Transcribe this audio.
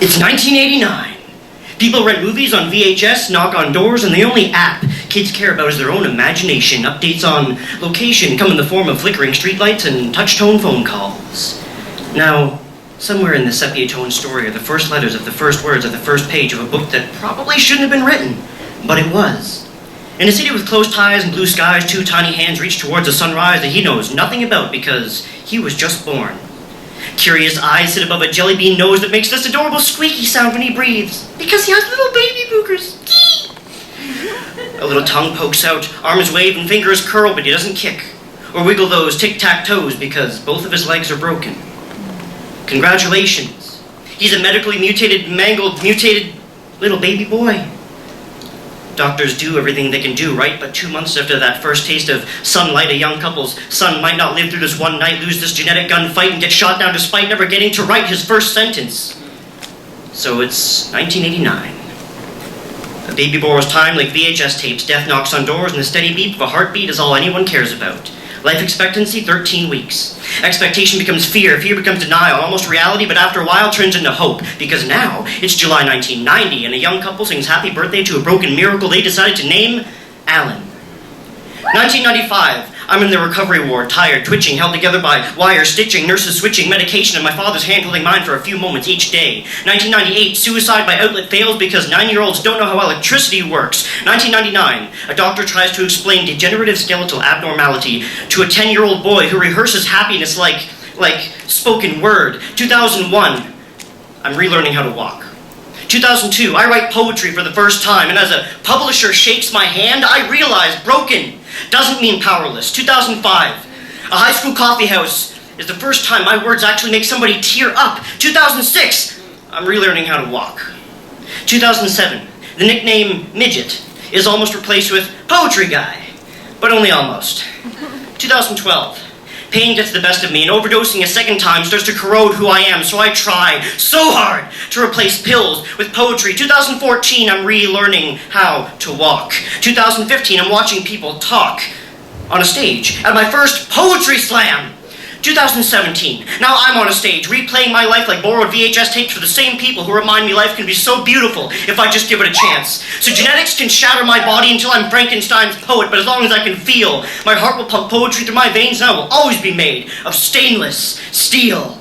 It's 1989. People rent movies on VHS, knock on doors, and the only app kids care about is their own imagination. Updates on location come in the form of flickering streetlights and touch-tone phone calls. Now, somewhere in the sepia-tone story are the first letters of the first words of the first page of a book that probably shouldn't have been written, but it was. In a city with closed ties and blue skies, two tiny hands reach towards a sunrise that he knows nothing about because he was just born. Curious eyes sit above a jelly bean nose that makes this adorable squeaky sound when he breathes, because he has little baby boogers. A little tongue pokes out, arms wave and fingers curl, but he doesn't kick, or wiggle those tic-tac-toes because both of his legs are broken. Congratulations. He's a medically mutated, mangled, mutated little baby boy. Doctors do everything they can do, right? But 2 months after that first taste of sunlight, a young couple's son might not live through this one night, lose this genetic gunfight, and get shot down despite never getting to write his first sentence. So it's 1989. A baby borrows time like VHS tapes, death knocks on doors, and the steady beat of a heartbeat is all anyone cares about. Life expectancy, 13 weeks. Expectation becomes fear, fear becomes denial, almost reality, but after a while turns into hope. Because now, it's July 1990, and a young couple sings happy birthday to a broken miracle they decided to name Alan. 1995, I'm in the recovery ward, tired, twitching, held together by wire stitching, nurses switching, medication, and my father's hand holding mine for a few moments each day. 1998, suicide by outlet fails because 9-year-olds don't know how electricity works. 1999, a doctor tries to explain degenerative skeletal abnormality to a 10-year-old boy who rehearses happiness like spoken word. 2001, I'm relearning how to walk. 2002, I write poetry for the first time, and as a publisher shakes my hand, I realize broken doesn't mean powerless. 2005, a high school coffee house is the first time my words actually make somebody tear up. 2006, I'm relearning how to walk. 2007, the nickname Midget is almost replaced with Poetry Guy, but only almost. 2012, pain gets the best of me, and overdosing a second time starts to corrode who I am, so I try so hard to replace pills with poetry. 2014, I'm relearning how to walk. 2015, I'm watching people talk on a stage at my first poetry slam. 2017, now I'm on a stage, replaying my life like borrowed VHS tapes for the same people who remind me life can be so beautiful if I just give it a chance. So genetics can shatter my body until I'm Frankenstein's poet, but as long as I can feel, my heart will pump poetry through my veins, and I will always be made of stainless steel.